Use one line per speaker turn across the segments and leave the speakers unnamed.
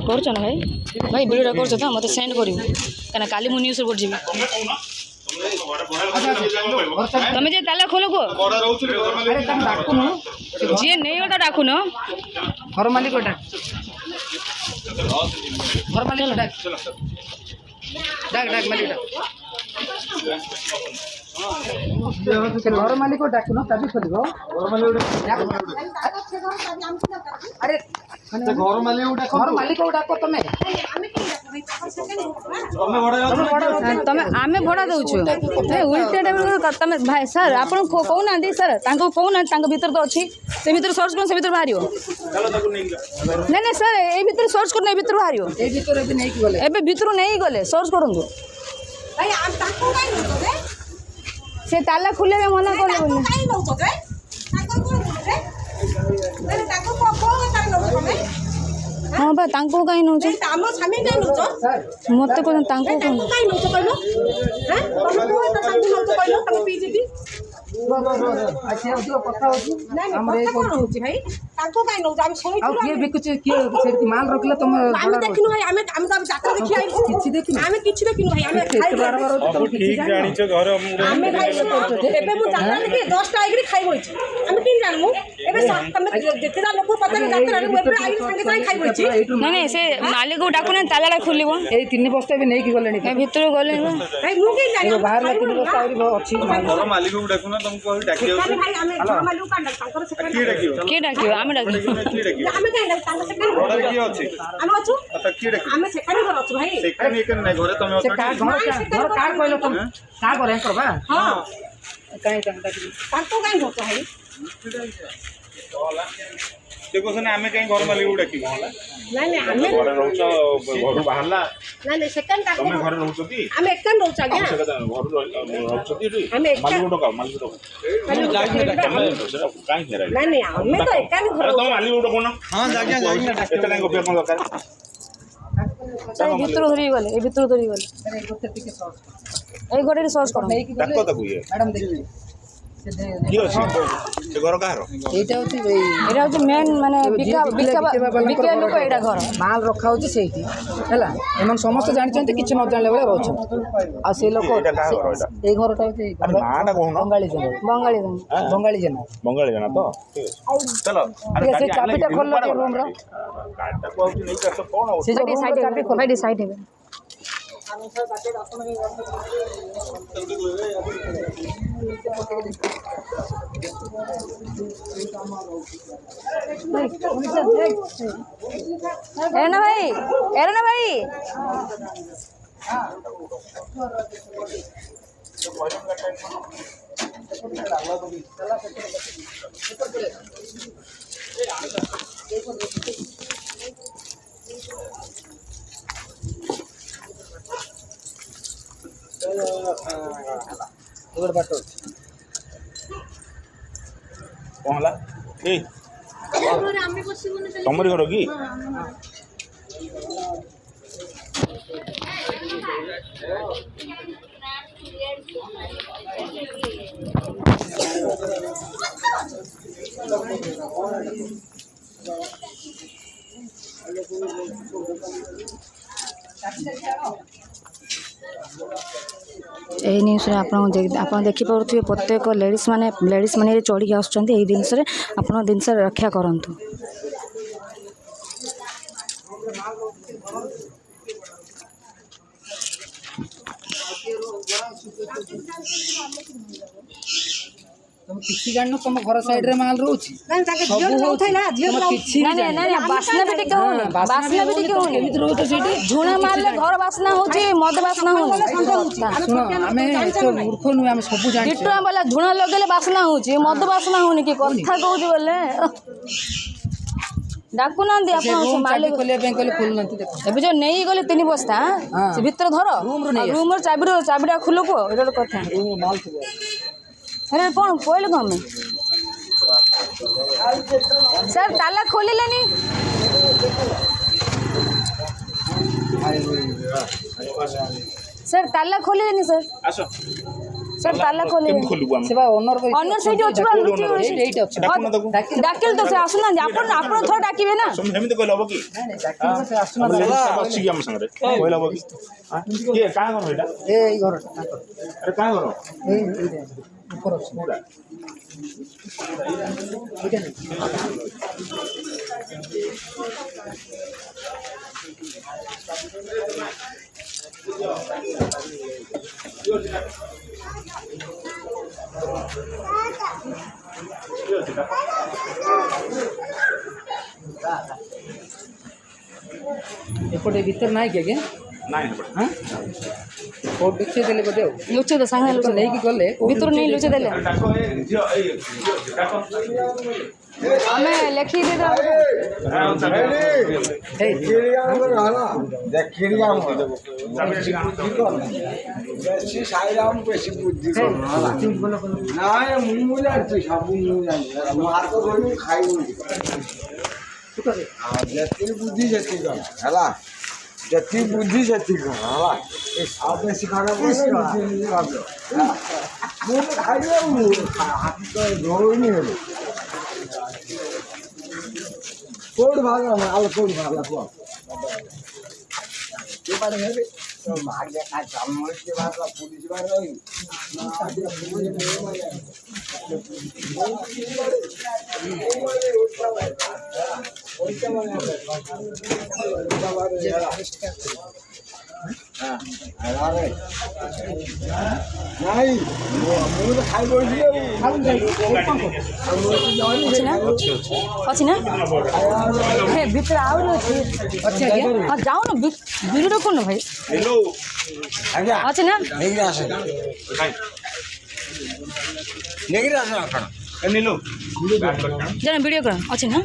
କରୁଛ ନା ଭାଇ ଭାଇ ଭିଡ଼ିଓଟା କରୁଛ ତ ମୋତେ ସେଣ୍ଡ କରିବୁ କାହିଁକିନା କାଲି ମୁଁ ନ୍ୟୁଜ୍ରେ ପଢ଼ିଯିବି ତମେ ଯେ ତାଲା ଖୋଲ କୁହ ଯିଏ ନେଇଗଟା ଡାକୁନ
ଘର ମାଲିକ ଡାକ ମାଲିକ ଘର ମାଲିକ ଡାକୁନ ଚାବି ଖୋଲିବ ଆରେ ଘର ମାଲିକ ଡାକ ତମେ
ତମେ ଆମେ ଭଡ଼ା ଦେଉଛୁ ଉଲ୍ଟା ତମେ ଭାଇ ସାର୍ ଆପଣ କହୁନାହାନ୍ତି ସାର୍ ତାଙ୍କୁ କହୁନାହାନ୍ତି ତାଙ୍କ ଭିତରେ ତ ଅଛି ସେ ଭିତରେ ସର୍ଚ୍ଚ କର ସେ ଭିତରେ ବାହାରିବ ନାଇଁ ନାଇଁ ସାର୍ ଏଇ ଭିତରେ ସର୍ଚ୍ଚ କର ଏ ଭିତରୁ ବାହାରିବ ଏବେ ଭିତରୁ ନେଇକି ଗଲେ ସର୍ଚ୍ଚ କରନ୍ତୁ ସେ ତାଲା ଖୋଲିବା ମନା କଲେ ହଁ ବା ତାଙ୍କୁ କାହିଁ ନେଉଛ ମୋତେ କହୁଛନ୍ତି ତାଙ୍କୁ
ମାଲ ରଖିଲେ ତମେ ଦେଖିନୁ ଭାଇ ଆମେ କିଛି ଦେଖିନୁ ଆମେ କିଛି ଦେଖିନୁ ଭାଇ ଆମେ ଏବେ ମୁଁ ଜାଣିନି କି 10ଟା ଆଇକି ଖାଇ ବଇଛି ଆମେ କେମିତି ଜାଣିମୁ ଏବେ ତମେ ଯେତେଟା ଲୋକ ପଚାରେ ଯାତ୍ରାରେ ମୁଁ ଏବେ ଆଇକି ସାଙ୍ଗେ ସାଙ୍ଗେ ଖାଇ ବଇଛି
ନାଇଁ ନାଇଁ ସେ ମାଲିକକୁ ଡାକୁନା ତାଲାଟା ଖୋଲିବ
ଏଇ 3 ବସ୍ତା ବି ନେଇକି ଗଲେଣି
ଭିତରୁ ଗଲେ
ଭାଇ ମୁଁ କେମିତି ଜାଣିବି ବାହାରେ 3 ବସ୍ତା ଆହୁରି ଅଛି
ଘର ମାଲିକକୁ ଡାକୁନା ତମକୁ ଆଉ ଡାକିବ
ଭାଇ ଆମେ ଘର ମାଲିକକୁ କାଢ ତାଙ୍କର ସେ
କିଏ ଡାକିବ
କିଏ ଡାକିବ ଆମେ ଡାକିବ
କିଏ ଡାକିବ
ଆମେ କାଇଁ ତାଙ୍କ ସେ
ଘରେ କିଏ ଅଛି
ଆମେ ଅଛୁ
କିଏ ଡାକିବ
ଆମେ ସେକାନି ଘର ଅଛୁ ଭାଇ
ସେକାନି ଏକାନି ନାହିଁ ଘରେ ତମେ ଅଛ
ଘର କାର୍ଡ କହିଲ ତମେ କାହା ଘରେ ଏଙ୍କର ବା ହଁ କାଇଁ ତାଙ୍କୁ କାଇଁ ଧରଛ ଭାଇ
ସେ କହୁଛନ୍ତି ଆମେ କାହିଁ ଘର ମାଲିକକୁ ଡାକିବୁ
ନାଇଁ ନାଇଁ ଆମେ
ଘରେ ରହୁଛ ଘରୁ ବାହାରିଲା
ନାଇଁ ନାଇଁ ସେକାନି ତାଙ୍କ
ତମେ ଘରେ ରହୁଛନ୍ତି
ଆମେ ଏକାନି ରହୁଛୁ ଆଜ୍ଞା
ଘରୁ ରହୁଛନ୍ତି ଏଠି
ଆମେ
ମାଲିକ ଡକାଅ ମାଲିକ ଡକାଅ କାହିଁ
ନାଇଁ ନାଇଁ ଆମେ ତ ଏକାନି ଘର
ତମେ ମାଲିକ ଡକାଉନ ହଁ ଆଜ୍ଞା ଏତେ କାହିଁ ଗପିବା କ'ଣ ଦରକାର
ଭିତରୁ ଧରିକି ଗଲେ ଏ ଭିତରୁ ଧରିକି ଗଲେ ଏଇ ଗୋଟେ ସର୍ଚ୍ଚ କର
ଡାକ ତାକୁ ଇଏ
ମ୍ୟାଡାମ ଦେଖିବେ
କିଏ ଅଛି ସେ ଘର କାହାର
ଏଇଟା ହଉଛି
ମେନ୍ ମାନେ ବିକିବା ଲୋକ ଏଇଟା ଘର
ମାଲ ରଖା ହଉଛି ସେଇଠି ହେଲା ଏମାନେ ସମସ୍ତେ ଜାଣିଛନ୍ତି କିଛି ନ ଜାଣିଲା ଭଳିଆ ରହୁଛନ୍ତି ଆଉ ସେ ଲୋକ ଏଇ ଘରଟା ହଉଛି
ନାଁଟା କହୁନ
ବଙ୍ଗାଳୀ ଜେନା
ବଙ୍ଗାଳୀ ଜେନା ତ ଚାଲ
ସେ ଚାବିଟା ଖୋଲିଲ ରୁମ୍ର
ଗାଡ଼ିଟାକୁ ଆଉଛି ନେଇକି ଆସ କ'ଣ
ସେ ଯୋଉ ଚାବି ଖୋଲି ସାଇଡ୍ ହେବେ एरना भाई
କ'ଣ ହେଲା ଏ ତମରି ଘର କି
এই ନ୍ୟୁଜ୍ରେ ଆପଣ ଦେଖିପାରୁଥିବେ ପ୍ରତ୍ୟେକ ଲେଡ଼ିଜ୍ ମାନେ ଚଢ଼ିକି ଆସୁଛନ୍ତି ଏଇ ଜିନିଷରେ ଆପଣ ଜିନିଷ ରକ୍ଷା କରନ୍ତୁ
तुम किसी जाननो तुम घर साइड रे माल रोची नहीं ताके झियो नउथै ना झियो किछि
नहीं बासना भी टिके होनी बासना भी टिके होनी
केमित रोतो सेठी
झुणा मारले घर बासना होची मद बासना होनी
हमें तो मूर्ख नु हम सब जानि
टिटवा वाला झुणा लगेले बासना होची मद बासना होनी की कथा कहूची बोले डाकू ना दी अपन से मालिक
खोले बैंक खोले खोल नंती देखो
एबे जो नेई गले 3 बस्ता से भीतर धर रूम रो चाबिडा खुलो को एटा कथा
माल थबो
अरे कौन कोइल को हमें सर ताला खोलिलेनी सर ताला खोलिलेनी सर
आसो
सर ताला खोले
କେମିତି ଖୋଲିବୁ ଆମେ?
ସେବା ଓନର
ଅନର ସେଇଠି ଅଛି ବା ଲୁଚି
ଏଇଠି ଅଛି
ଡାକୁନ ତାକୁ।
ଡାକିଲେ ତ ସେ ଆସୁନାହାନ୍ତି ଆପଣ ଆପଣ ଥରେ ଡାକିବେ ନା
ସେମିତି କହିଲେ ହବ କି?
ସେ ଆସୁନା
ବସିଛି କି ଆମ ସାଙ୍ଗରେ କହିଲେ ହବ କି? କିଏ କାହା ଘର ଏଇଟା?
ଏଇ ଘରଟା ତାଙ୍କର
ଆରେ କାହା ଘର?
ଏଇ ଉପର ଅଛି
କୋଉଟା?
ଏଇଟା ନେଇ ଏପଟେ ଭିତରେ ନାହିଁ କି ଆଜ୍ଞା
ନାଇଁ ସେପଟେ।
ହଁ କୋଉଠି ଦେଖେଇ ଦେଲେ ବୋଧେ ଆଉ
ଲୁଚେଇ ଦେ ସାଙ୍ଗେ ଲୁଚେଇ ଦେ
ନେଇକି ଗଲେ
ଭିତରୁ ନେଇ ଲୁଚେଇ ଦେଲେ
ଡାକ ଏ ଝିଅ ଏଇ ଝିଅ ଡାକ।
ଆମେ ଲେଖିକି ଦେଇଦେବା
ବେଶୀ ସାଇରାମ ବେଶୀ ବୁଦ୍ଧି ନାଇଁ ମୁଁ ଜାଣିଛି ସବୁ ମୁଁ ଜାଣିଛି ମୁଁ ହାତ ଧରିକି ଖାଇବୁନି ଯେତିକି ବୁଦ୍ଧି ସେତିକି କର ହେଲା ଯେତିକି ବୁଦ୍ଧି ସେତିକି କର ହେଲା ଆଉ ବେଶୀ ଖରାପ ମୁଁ ତ ଖାଇବି ଆଉ ହାତ ତ ଧରୁନି ହେଲେ କୋଉଠି ବାହାରିଲା ଆଲୋ କୋଉଠି ବାହାରିଲା କୁହ ଭାଗ୍ୟ କାজ ସମସ୍ତେ ବାହାରିଲା ପୁଲିସ ବାହାରିଲା ନାଇଁ ମୁଁ ତ ଖାଇ ବସିଛି
ଅଛି ନା ହେ ଭିତରେ ଆହୁରି ଅଛି ଅଛି ଆଜ୍ଞା ହଁ ଯାଉନ ବିରୁର କୋଣ ଭାଇ
ହ୍ୟାଲୋ
ଆଜ୍ଞା
ଅଛି ନା
ନେଇକିରି ଆସ ନେଇକିରି ଆସ ଆପଣ
ଏ ନିଲୁ
ଜଣେ ଭିଡ଼ିଓ କର ଅଛି ନା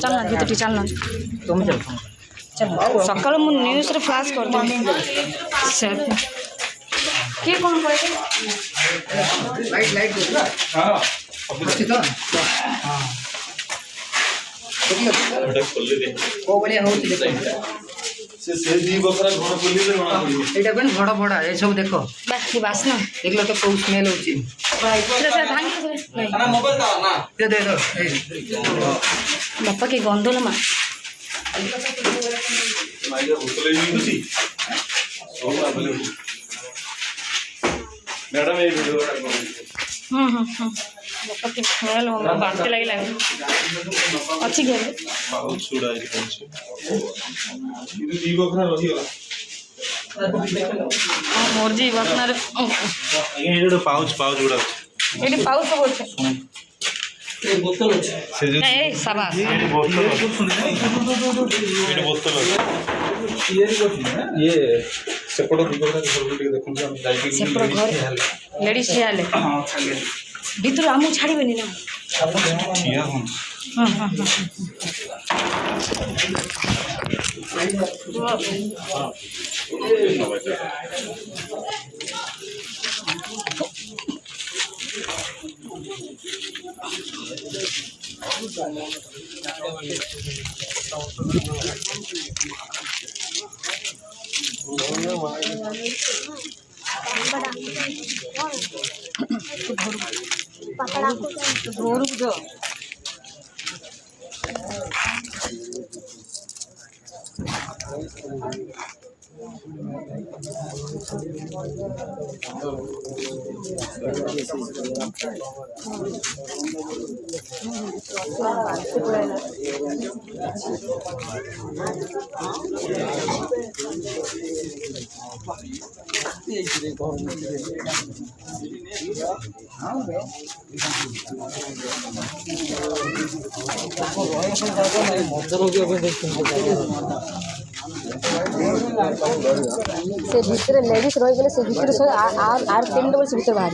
ଚାଲୁନାହାନ୍ତି ଭିତରଟି ଚାଲୁନାହାନ୍ତି
ତମେ ଚାଲ
ଚାଲ ସକାଳୁ ମୁଁ ନ୍ୟୁଜ୍ରେ ଫ୍ଲାସ୍ କରିଦେବି ସେ କିଏ କ'ଣ କହିଲେ
ଲାଇଟ୍ ଲାଇଟ୍ ଅଛି ତ ହଁ କୋଉ ଭଳିଆ ହଉଛି ଦେଖ
ସେ ଦି ବଖରା ଘର ଖୋଲିଲେ ଜଣା ପଡ଼ିବ।
ଏଇଟା ପାଇଁ ଭଡ଼ା ଭଡ଼ା ଏସବୁ ଦେଖ
ବାକି ବାସ୍ନା
ଦେଖିଲ ତ କୋଉ ସ୍ମେଲ୍ ହଉଛି ଦେ ଦେ
ବାପା କି ଗନ୍ଧ ଲୋ ମା
ମ୍ୟାଡ଼ାମ ଏଇ ଭିଡ଼ିଓ
ବାପା କି ସ୍ମେଲ୍ ବାନ୍ତି ଲାଗିଲାଣି ଅଛି କି
ବହୁତ ଛୁଡ଼ା ହେଇକି ପଡ଼ୁଛି ଦି ବଖରା ରହିଗଲା
ମୋର ଯେ ବାସ୍ନାରେ
ଆଜ୍ଞା ଏଇଠି ଗୋଟେ ପାଉଚ୍ ଗୁଡ଼ା ଅଛି
ଏଠି ପାଉଚ୍ ସବୁ ଅଛି
ସେ ଯୋଉ
ଏ ସାବାସ୍
ଏଇଠି ବୋତଲ ଅଛି ଏଇଠି ବୋତଲ ଅଛି ଇଏ ସେପଟ ଦି ବଖରା ଘରକୁ ଟିକେ ଦେଖନ୍ତୁ ଆମେ ଯାଇକି
ସେପଟ ଘରେ ଲେଡ଼ିଜ୍ ଠିଆ ହେଲେ ଭିତରୁ ଆମକୁ ଛାଡ଼ିବେନି ନା
ଠିଆ ହୁଅନ୍ତୁ
ହଁ ହଁ ଘରକୁ ଯାଅ से भितर लेडीज रही से भितर आर 10 डबल से भितर बाहर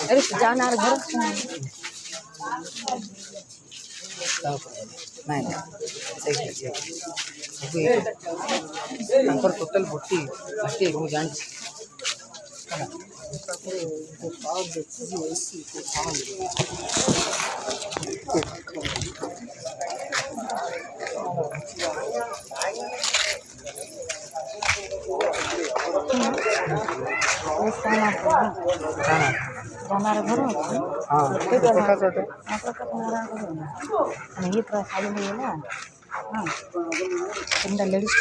अरे जाना घर
टोटल भर्ती ମୁଁ ଜାଣିଛି
जाना घर
हाँ
ये पूरा खाली नहीं है ना हाँ तीन लेडीज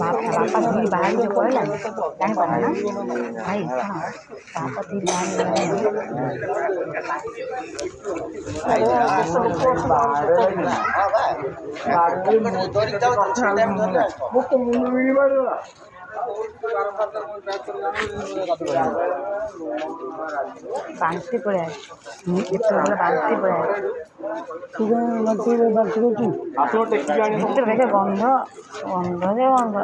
बापा दी बाहर जो कहला जान पाना ना भाई बापा दी बांधते पड़े बांधते पड़े ভিতরে দেখে গন্ধ গন্ধ যে গন্ধ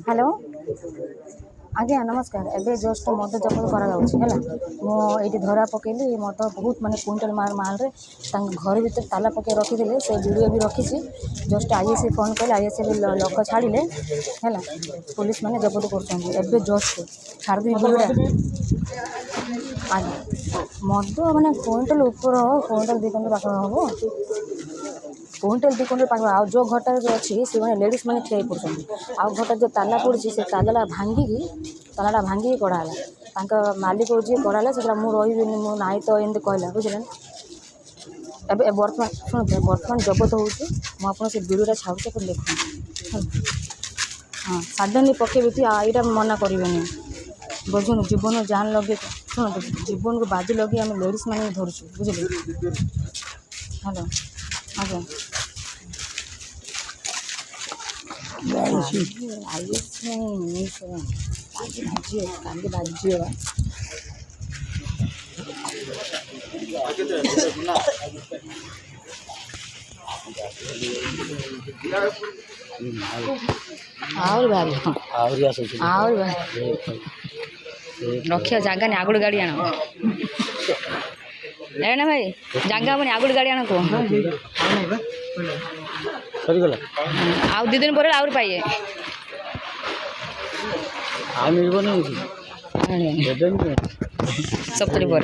हेलो आज्ञा नमस्कार एवं जस्ट मद जबत कर धरा पकईली मद बहुत माने क्विंटल माल रे घर भर ताला पकई रखी से वीडियो भी रखी जस्ट आईएससी फोन कले आईएससी लोक छाड़े है पुलिस माने जबत कर जस्ट छाड़ वीडियोटा आज्ञा मद माने क्विंटल ऊपर क्विंटल 2 क्विंटल पाख हम क्विंटल 2 क्विंटल पाख आ जो घरटार जो अच्छी से मैंने लेडीज मैंने ठिया पड़ते आउ घरटार जो ताला पड़ी से ताला भांगिकी तालाटा भांगिकी कढ़ाला मालिक जी कढ़ाला से मुझे मो नाई तो एमती कहला बुझे ए बर्तमान शुणु बर्तमान जबत हो से वीडियोटा छाड़ुचे अपन देखो हाँ सडनली पकेबी यहाँ मना करें बुझुन जीवन जान लगे शुणु जीवन को बाजी लगे आम लेडीज मैंने धरचु बुझे हेलो आज्ञा आईएस नहीं काली बाजी रखिया जगह नहीं आगुड़ गाड़ी आना है ना भाई जगह हमें आगुड़ गाड़ी आना को आउ 2 दिन पर आउर पाइए सप्तरी पर